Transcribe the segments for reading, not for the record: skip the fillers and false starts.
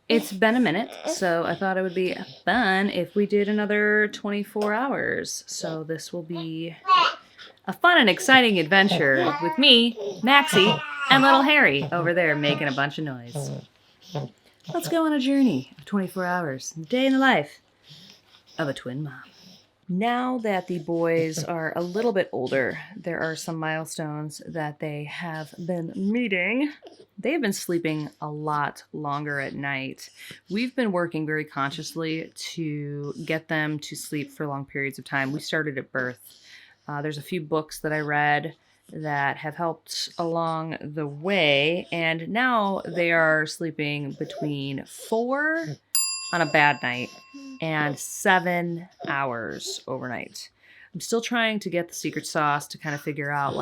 It's been a minute, so I thought it would be fun if we did another 24 hours. So this will be a fun and exciting adventure with me, Maxie, and little Harry over there making a bunch of noise. Let's go on a journey of 24 hours, a day in the life of a twin mom. Now that the boys are a little bit older, there are some milestones that they have been meeting. They've been sleeping a lot longer at night. We've been working very consciously to get them to sleep for long periods of time. We started at birth. There's a few books that I read that have helped along the way, and now they are sleeping between 4 on a bad night and 7 hours overnight. I'm still trying to get the secret sauce to kind of figure out,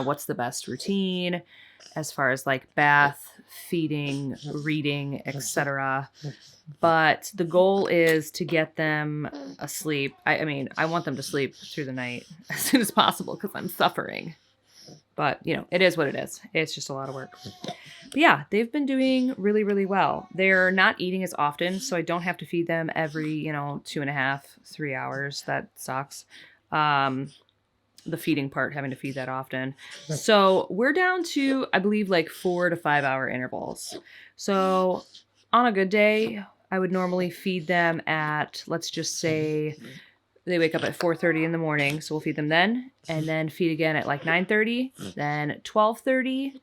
what's the best routine as far as bath, feeding, reading, etc. But the goal is to get them asleep. I want them to sleep through the night as soon as possible because I'm suffering. But, it is what it is. It's just a lot of work. But yeah, they've been doing really, really well. They're not eating as often, so I don't have to feed them every, 2.5, 3 hours. That sucks. The feeding part, having to feed that often. So we're down to, I believe, 4 to 5 hour intervals. So on a good day, I would normally feed them at, let's just say, they wake up at 4:30 in the morning, so we'll feed them then, and then feed again at 9:30, then 12:30,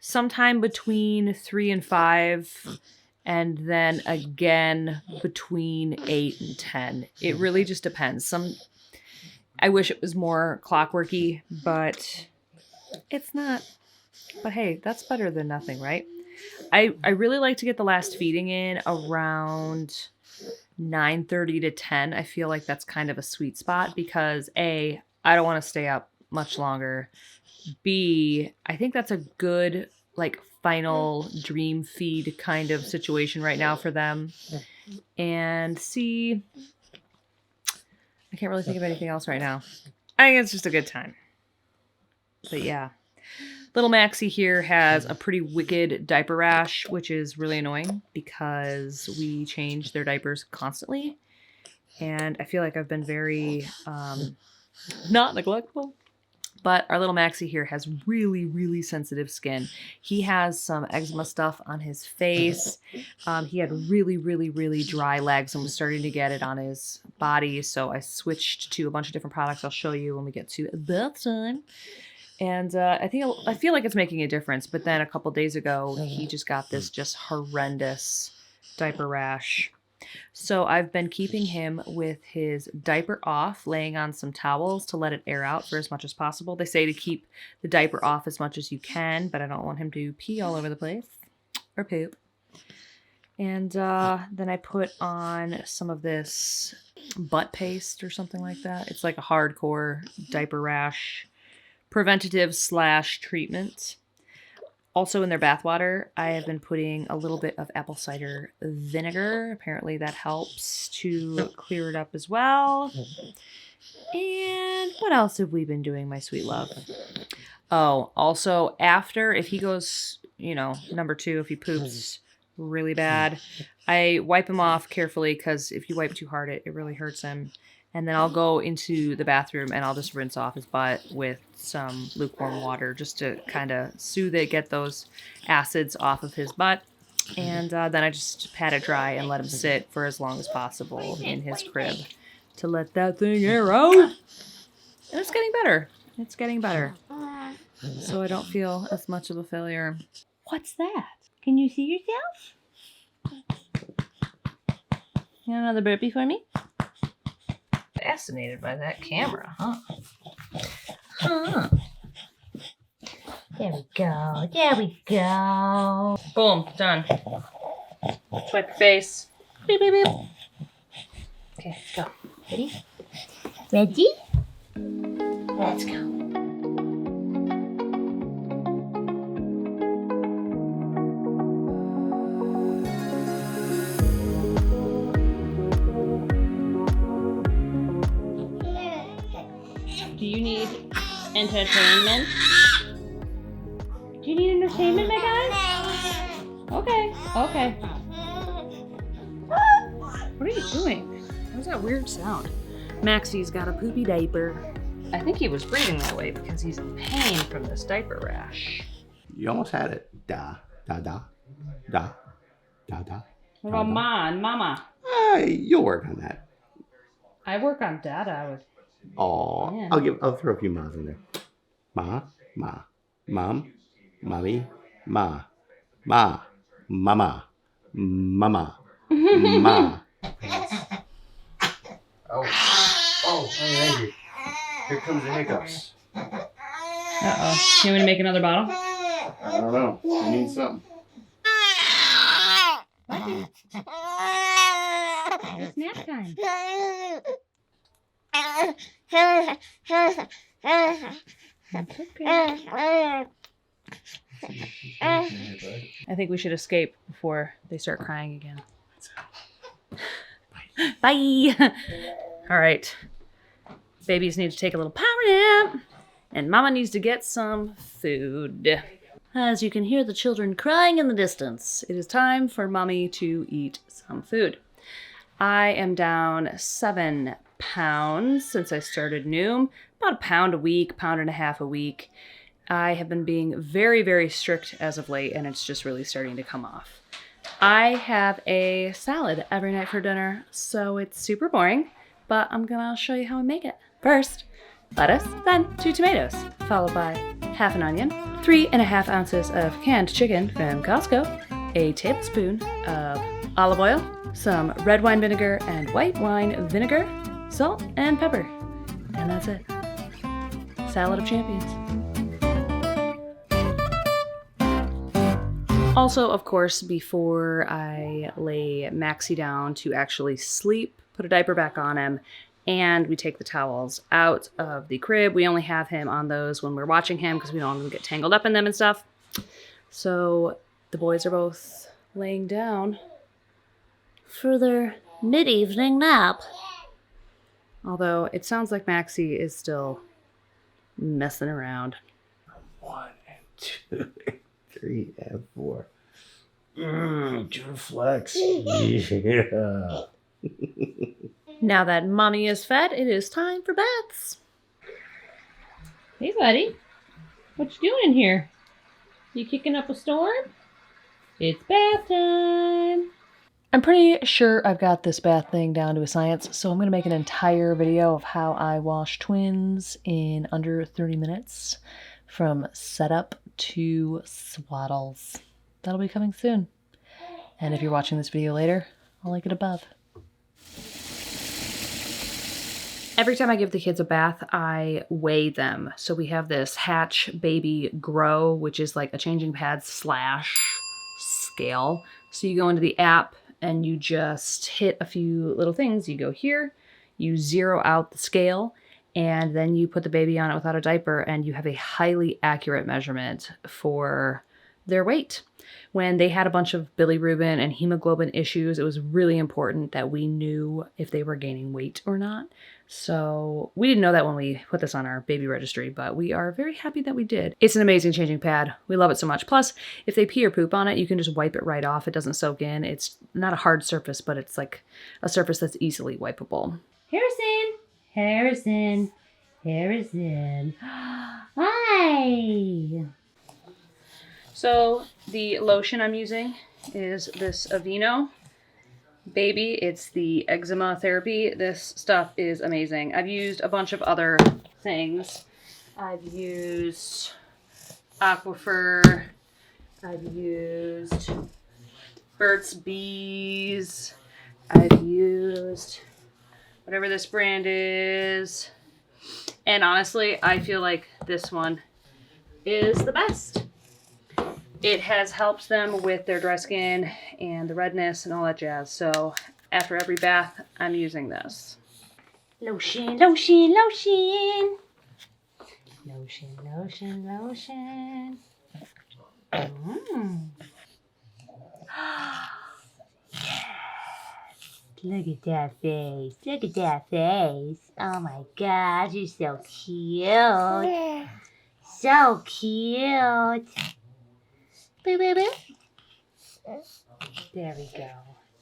sometime between 3 and 5, and then again between 8 and 10. It really just depends. I wish it was more clockworky, but it's not. But hey, that's better than nothing, right? I really like to get the last feeding in around 9:30 to 10. I feel like that's kind of a sweet spot because A, I don't want to stay up much longer. B, I think that's a good final dream feed kind of situation right now for them. And C, I can't really think of anything else right now. I think it's just a good time. But yeah. Little Maxie here has a pretty wicked diaper rash, which is really annoying because we change their diapers constantly. And I feel like I've been very not neglectful. But our little Maxie here has really, really sensitive skin. He has some eczema stuff on his face. He had really, really, really dry legs and was starting to get it on his body. So I switched to a bunch of different products I'll show you when we get to bath time. And I feel like it's making a difference. But then a couple days ago, he just got this just horrendous diaper rash. So I've been keeping him with his diaper off, laying on some towels to let it air out for as much as possible. They say to keep the diaper off as much as you can, but I don't want him to pee all over the place or poop. And then I put on some of this butt paste or something like that. It's like a hardcore diaper rash preventative / treatment. Also in their bathwater, I have been putting a little bit of apple cider vinegar. Apparently that helps to clear it up as well. And what else have we been doing, my sweet love? Oh, also after, if he goes, number 2, if he poops really bad, I wipe him off carefully because if you wipe too hard, it really hurts him. And then I'll go into the bathroom and I'll just rinse off his butt with some lukewarm water just to kind of soothe it, get those acids off of his butt. And then I just pat it dry and let him sit for as long as possible in his crib to let that thing air out. And it's getting better. It's getting better. So I don't feel as much of a failure. What's that? Can you see yourself? You want another burpee for me? Fascinated by that camera, huh? There we go. There we go. Boom. Done. Swipe your face. Beep, beep, beep. Okay, let's go. Ready? Ready? Let's go. Do you need entertainment? Do you need entertainment, my guy? Okay. doing? What was that weird sound? Maxie's got a poopy diaper. I think he was breathing that way because he's in pain from this diaper rash. You almost had it. Da, da, da, da, da, da. What about Ma and Mama? You'll work on that. I work on data with. Oh, Man. I'll throw a few ma's in there. Ma, ma, mom, mommy, ma, mama, mama, ma. Oh, I'm angry. Here comes the hiccups. Uh-oh. You want me to make another bottle? I don't know. I need something. It's nap time. Okay. I think we should escape before they start crying again. Bye. All right. Babies need to take a little power nap, and Mama needs to get some food. As you can hear the children crying in the distance, it is time for Mommy to eat some food. I am down 7 pounds since I started Noom, about 1 pound a week, 1.5 pounds a week. I have been being very, very strict as of late, and it's just really starting to come off. I have a salad every night for dinner, so it's super boring, but I'm gonna show you how I make it. First, lettuce, then 2 tomatoes, followed by half an onion, 3.5 ounces of canned chicken from Costco, a tablespoon of olive oil, some red wine vinegar and white wine vinegar, salt and pepper. And that's it. Salad of champions. Also, of course, before I lay Maxie down to actually sleep, put a diaper back on him, and we take the towels out of the crib. We only have him on those when we're watching him because we don't want him to get tangled up in them and stuff. So the boys are both laying down for their mid-evening nap. Although it sounds like Maxie is still messing around. 1 and 2 and 3 and 4. June flex. Yeah. Now that Mommy is fed, it is time for baths. Hey, buddy. What you doing in here? You kicking up a storm? It's bath time. I'm pretty sure I've got this bath thing down to a science, so I'm going to make an entire video of how I wash twins in under 30 minutes from setup to swaddles. That'll be coming soon. And if you're watching this video later, I'll link it above. Every time I give the kids a bath, I weigh them. So we have this Hatch Baby Grow, which is like a changing pad / scale. So you go into the app and you just hit a few little things. You go here, you zero out the scale, and then you put the baby on it without a diaper, and you have a highly accurate measurement for their weight. When they had a bunch of bilirubin and hemoglobin issues, it was really important that we knew if they were gaining weight or not. So we didn't know that when we put this on our baby registry, but we are very happy that we did. It's an amazing changing pad. We love it so much. Plus, if they pee or poop on it, you can just wipe it right off. It doesn't soak in. It's not a hard surface, but it's like a surface that's easily wipeable. Harrison. Hi. So the lotion I'm using is this Aveeno Baby. It's the eczema therapy. This stuff is amazing. I've used a bunch of other things. I've used Aquifer. I've used Burt's Bees. I've used whatever this brand is. And honestly, I feel like this one is the best. It has helped them with their dry skin and the redness and all that jazz. So after every bath, I'm using this. Lotion. Look at that face. Oh my gosh, you're so cute. So cute. Boo, boo, boo. There we go.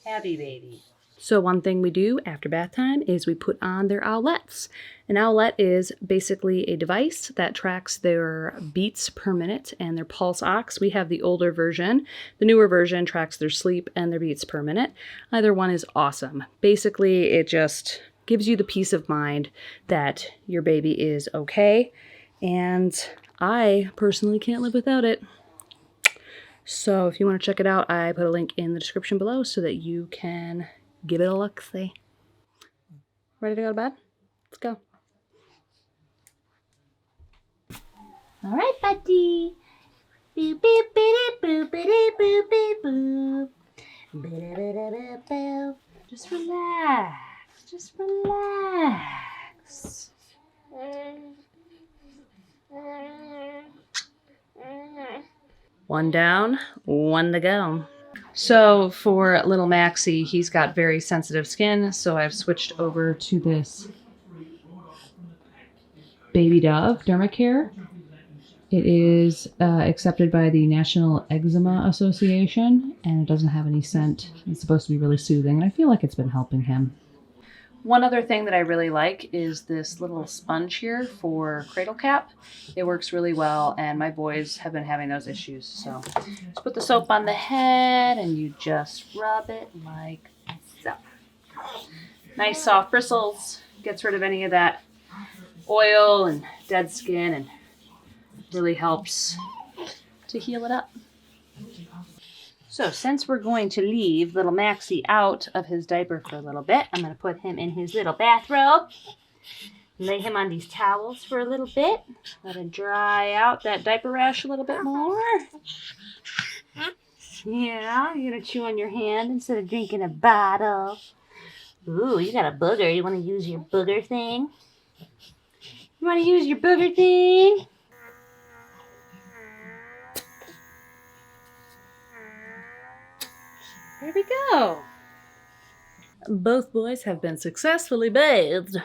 Happy baby. So one thing we do after bath time is we put on their owlettes. An owlette is basically a device that tracks their beats per minute and their pulse ox. We have the older version. The newer version tracks their sleep and their beats per minute. Either one is awesome. Basically, it just gives you the peace of mind that your baby is okay. And I personally can't live without it. So if you want to check it out, I put a link in the description below so that you can give it a look-see. Ready to go to bed? Let's go. All right, buddy. Boop, boop, boop, boop, boop, boop, boop, boop, boop. Just relax. Just relax. One down, one to go. So for little Maxie, he's got very sensitive skin, so I've switched over to this Baby Dove Dermacare. It is accepted by the National Eczema Association, and it doesn't have any scent. It's supposed to be really soothing, and I feel like it's been helping him. One other thing that I really like is this little sponge here for cradle cap. It works really well, and my boys have been having those issues. So just put the soap on the head, and you just rub it like so. Nice soft bristles. Gets rid of any of that oil and dead skin, and really helps to heal it up. So since we're going to leave little Maxie out of his diaper for a little bit, I'm going to put him in his little bathrobe. Lay him on these towels for a little bit. Let him dry out that diaper rash a little bit more. Yeah, you're going to chew on your hand instead of drinking a bottle. Ooh, you got a booger. You want to use your booger thing? You want to use your booger thing? There we go. Both boys have been successfully bathed.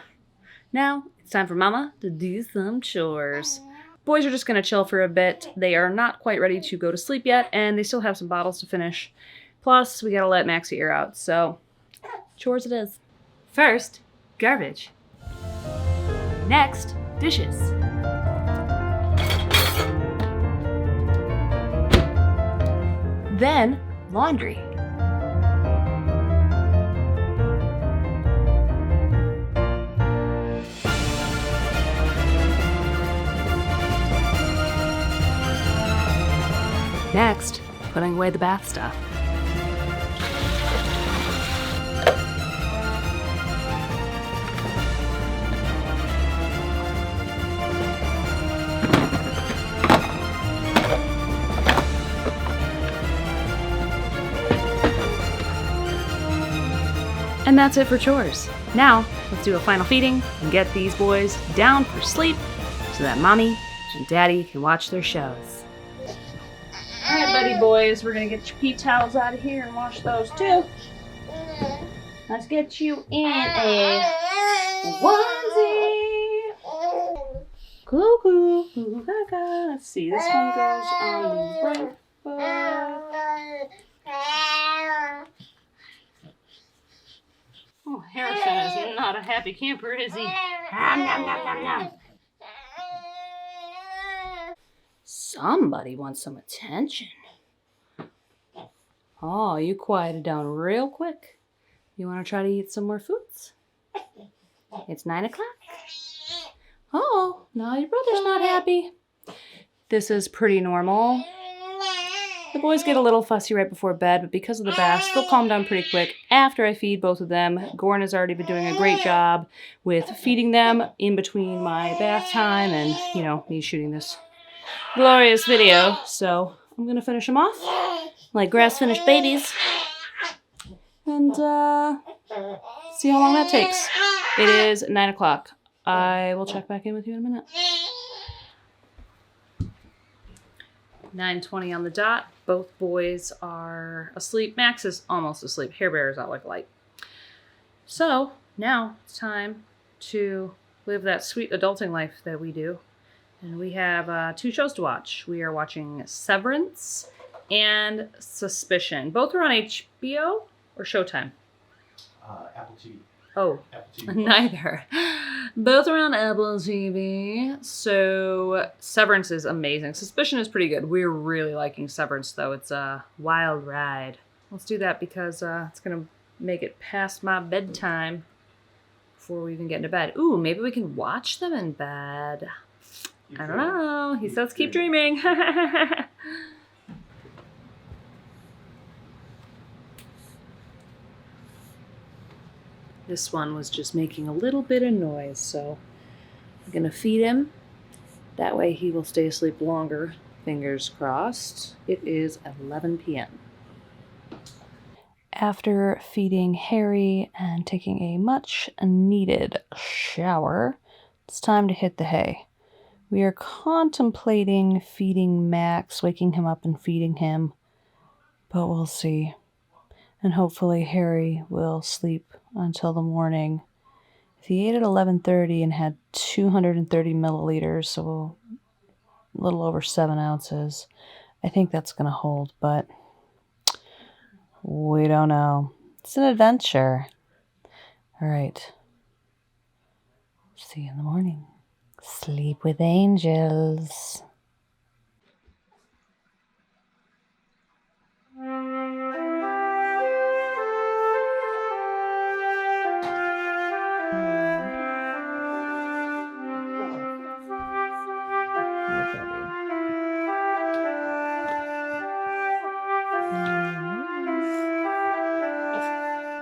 Now it's time for Mama to do some chores. Boys are just going to chill for a bit. They are not quite ready to go to sleep yet, and they still have some bottles to finish. Plus, we got to let Maxie air out, so chores it is. First, garbage. Next, dishes. Then, laundry. Next, putting away the bath stuff. And that's it for chores. Now, let's do a final feeding and get these boys down for sleep so that Mommy and Daddy can watch their shows. Alright, buddy boys, we're gonna get your pee towels out of here and wash those too. Let's get you in a onesie. Cuckoo, cuckoo, gaga. Let's see, this one goes on the right foot. Oh, Harrison is not a happy camper, is he? Nom, nom, nom, nom, nom. Somebody wants some attention. Oh, you quieted down real quick. You want to try to eat some more foods? It's 9 o'clock. Oh, now your brother's not happy. This is pretty normal. The boys get a little fussy right before bed, but because of the baths, they'll calm down pretty quick after I feed both of them. Goran has already been doing a great job with feeding them in between my bath time and, you know, me shooting this glorious video. So I'm going to finish them off like grass-finished babies and see how long that takes. It is 9 o'clock. I will check back in with you in a minute. 9:20 on the dot. Both boys are asleep. Max is almost asleep. Hair Bear's out like a light. So now it's time to live that sweet adulting life that we do. And we have 2 shows to watch. We are watching Severance and Suspicion. Both are on HBO or Showtime. Apple TV. Oh, Apple TV. neither. Both are on Apple TV. So Severance is amazing. Suspicion is pretty good. We're really liking Severance, though. It's a wild ride. Let's do that because it's going to make it past my bedtime before we even get into bed. Ooh, maybe we can watch them in bed. I don't know. He says keep dreaming. This one was just making a little bit of noise, so I'm gonna feed him. That way he will stay asleep longer. Fingers crossed. It is 11 p.m. After feeding Harry and taking a much needed shower, it's time to hit the hay. We are contemplating feeding Max, waking him up and feeding him, but we'll see. And hopefully Harry will sleep until the morning. If he ate at 11:30 and had 230 milliliters, so a little over 7 ounces, I think that's going to hold, but we don't know. It's an adventure. All right. See you in the morning. Sleep with angels.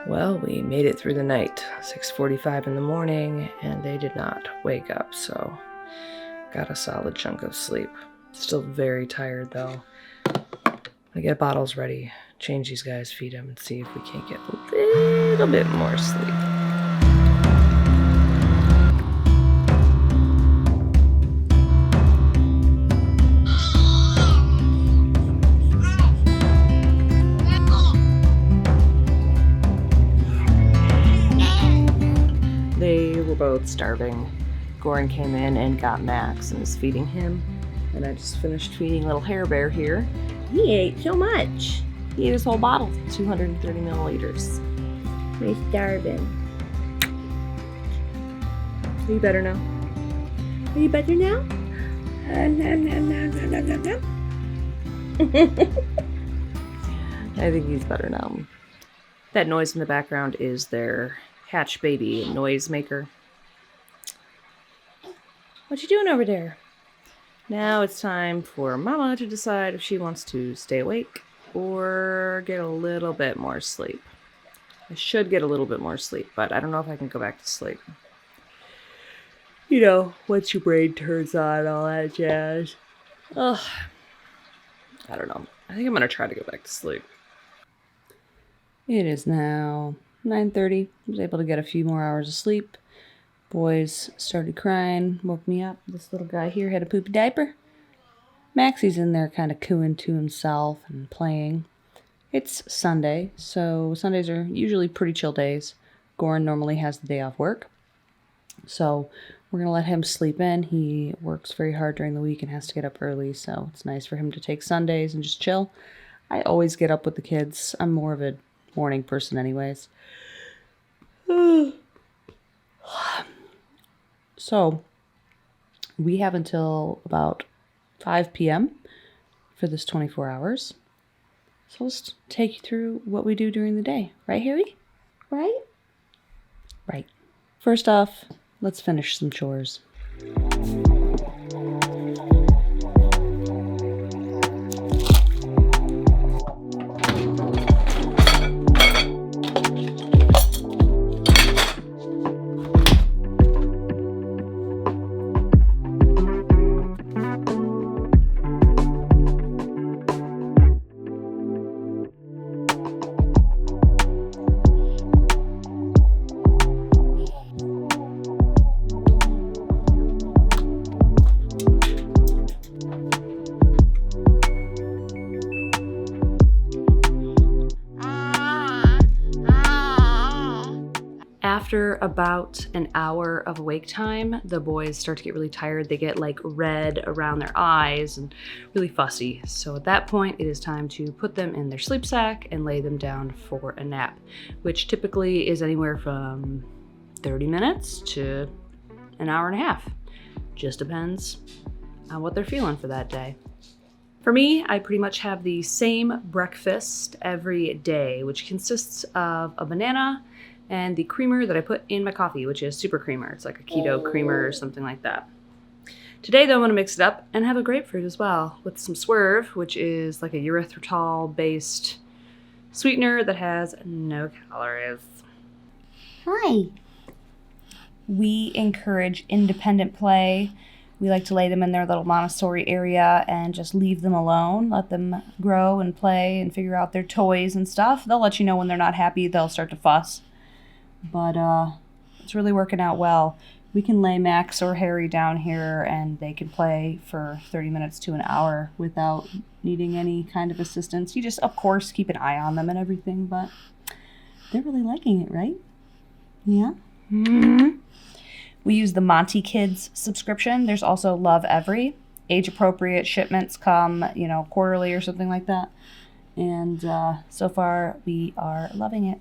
Well, we made it through the night, 6:45 in the morning, and they did not wake up, so got a solid chunk of sleep. Still very tired, though. I get bottles ready, change these guys, feed them, and see if we can't get a little bit more sleep. They were both starving. Goran came in and got Max and is feeding him. And I just finished feeding little Hair Bear here. He ate so much. He ate his whole bottle, 230 milliliters. He's starving. Are you better now? Are you better now? I think he's better now. That noise in the background is their hatch baby noisemaker. What you doing over there? Now it's time for Mama to decide if she wants to stay awake or get a little bit more sleep. I should get a little bit more sleep, but I don't know if I can go back to sleep. You know, once your brain turns on, all that jazz. Ugh. I don't know. I think I'm gonna try to go back to sleep. It is now 9:30. I was able to get a few more hours of sleep. Boys started crying, woke me up. This little guy here had a poopy diaper. Maxie's in there kind of cooing to himself and playing. It's Sunday, so Sundays are usually pretty chill days. Goran normally has the day off work. So we're going to let him sleep in. He works very hard during the week and has to get up early, so it's nice for him to take Sundays and just chill. I always get up with the kids. I'm more of a morning person anyways. So we have until about 5 p.m. for this 24 hours. So let's take you through what we do during the day. Right, Harry? Right? Right. First off, let's finish some chores. After about an hour of awake time, the boys start to get really tired. They get like red around their eyes and really fussy. So at that point, it is time to put them in their sleep sack and lay them down for a nap, which typically is anywhere from 30 minutes to an hour and a half. Just depends on what they're feeling for that day. For me, I pretty much have the same breakfast every day, which consists of a banana and the creamer that I put in my coffee, which is super creamer. It's like a keto creamer or something like that. Today, though, I'm gonna mix it up and have a grapefruit as well with some Swerve, which is like a erythritol-based sweetener that has no calories. Hi. We encourage independent play. We like to lay them in their little Montessori area and just leave them alone, let them grow and play and figure out their toys and stuff. They'll let you know when they're not happy, they'll start to fuss. But it's really working out well. We can lay Max or Harry down here and they can play for 30 minutes to an hour without needing any kind of assistance. You just, of course, keep an eye on them and everything, but they're really liking it, right? Yeah? Mm-hmm. We use the Monty Kids subscription. There's also Love Every. Age-appropriate shipments come, quarterly or something like that. And so far, we are loving it.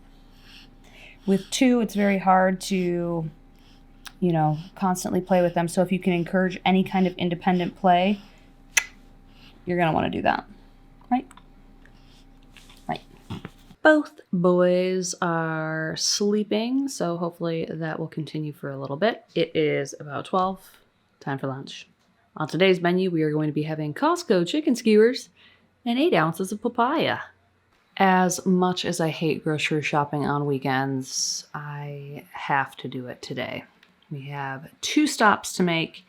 With 2, it's very hard to, constantly play with them. So if you can encourage any kind of independent play, you're going to want to do that. Right? Right. Both boys are sleeping, so hopefully that will continue for a little bit. It is about 12, time for lunch. On today's menu, we are going to be having Costco chicken skewers and 8 ounces of papaya. As much as I hate grocery shopping on weekends, I have to do it today. We have 2 stops to make,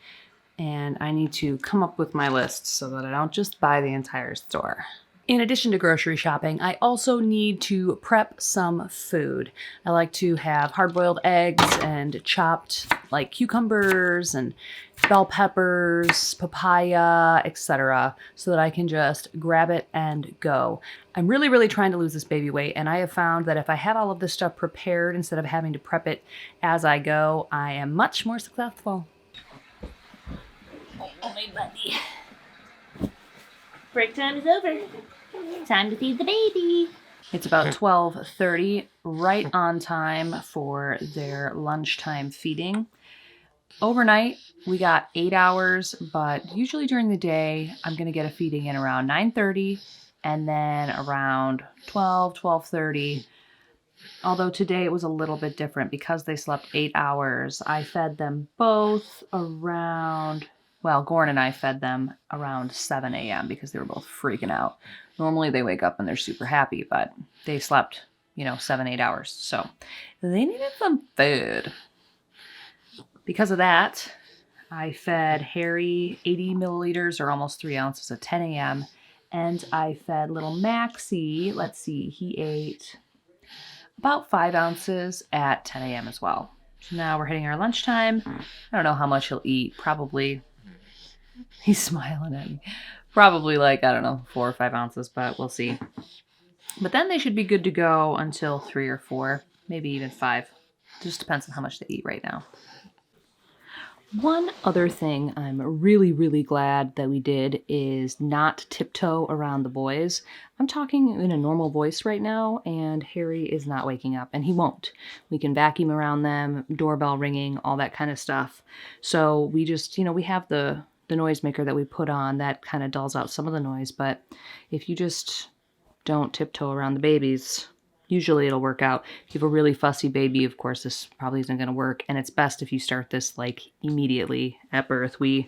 and I need to come up with my list so that I don't just buy the entire store. In addition to grocery shopping, I also need to prep some food. I like to have hard-boiled eggs and chopped like cucumbers and bell peppers, papaya, etc., so that I can just grab it and go. I'm really, really trying to lose this baby weight, and I have found that if I have all of this stuff prepared instead of having to prep it as I go, I am much more successful. Oh, my buddy. Break time is over. Time to feed the baby. It's about 12:30, right on time for their lunchtime feeding. Overnight, we got 8 hours, but usually during the day, I'm going to get a feeding in around 9:30 and then around 12:30. Although today it was a little bit different because they slept 8 hours. I fed them both around, Gorn and I fed them around 7 a.m. because they were both freaking out. Normally they wake up and they're super happy, but they slept, 7-8 hours. So they needed some food. Because of that, I fed Harry 80 milliliters or almost 3 ounces at 10 a.m. And I fed little Maxie, he ate about 5 ounces at 10 a.m. as well. So now we're hitting our lunchtime. I don't know how much he'll eat. Probably, he's smiling at me. Probably 4 or 5 ounces, but we'll see. But then they should be good to go until 3 or 4, maybe even 5. Just depends on how much they eat right now. One other thing I'm really, really glad that we did is not tiptoe around the boys. I'm talking in a normal voice right now, and Harry is not waking up, and he won't. We can vacuum around them, doorbell ringing, all that kind of stuff. So we just, we have the noisemaker that we put on that kind of dulls out some of the noise, but if you just don't tiptoe around the babies, usually it'll work out. If you have a really fussy baby, of course, this probably isn't going to work, and it's best if you start this immediately at birth. We've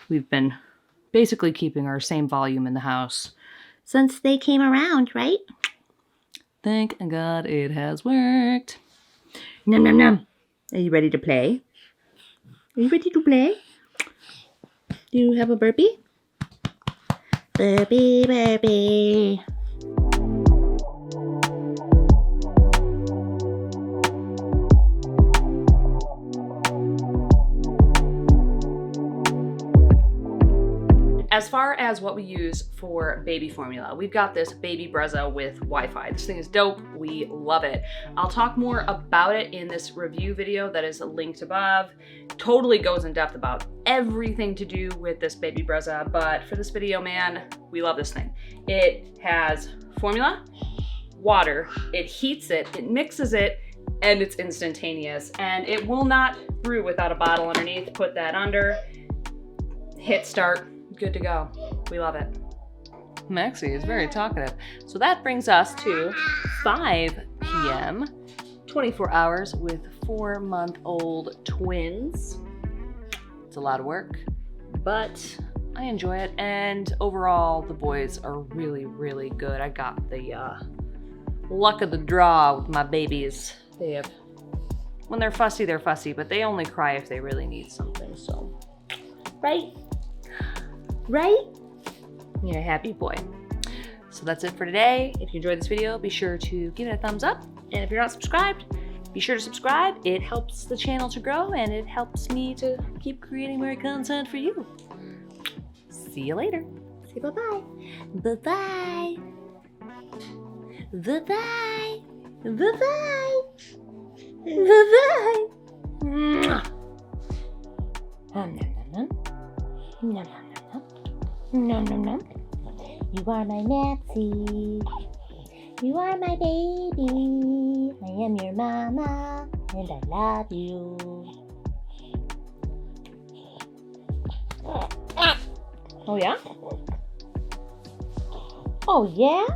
been basically keeping our same volume in the house Since they came around, right? Thank God it has worked. Nom nom nom. Are you ready to play? Are you ready to play? Do you have a burpee? Burpee, burpee. As far as what we use for baby formula, we've got this baby Brezza with Wi-Fi. This thing is dope. We love it. I'll talk more about it in this review video that is linked above. Totally goes in depth about everything to do with this baby Brezza, but for this video, man, we love this thing. It has formula, water, it heats it, it mixes it, and it's instantaneous. And it will not brew without a bottle underneath. Put that under, hit start, good to go. We love it. Maxie is very talkative. So that brings us to 5 p.m., 24 hours with 4-month-old twins. It's a lot of work, but I enjoy it. And overall, the boys are really, really good. I got the luck of the draw with my babies. They have, when they're fussy, but they only cry if they really need something, so. Right? Right? You're a happy boy. So that's it for today. If you enjoyed this video, be sure to give it a thumbs up. And if you're not subscribed, be sure to subscribe. It helps the channel to grow and it helps me to keep creating more content for you. See you later. Say bye-bye. Bye-bye. Bye-bye. Bye-bye. Bye-bye. Mwah. Nom, nom, nom. Nom, nom, nom. Nom, nom, nom. You are my Maxie. You are my baby. I am your mama, and I love you. Oh yeah? Oh yeah?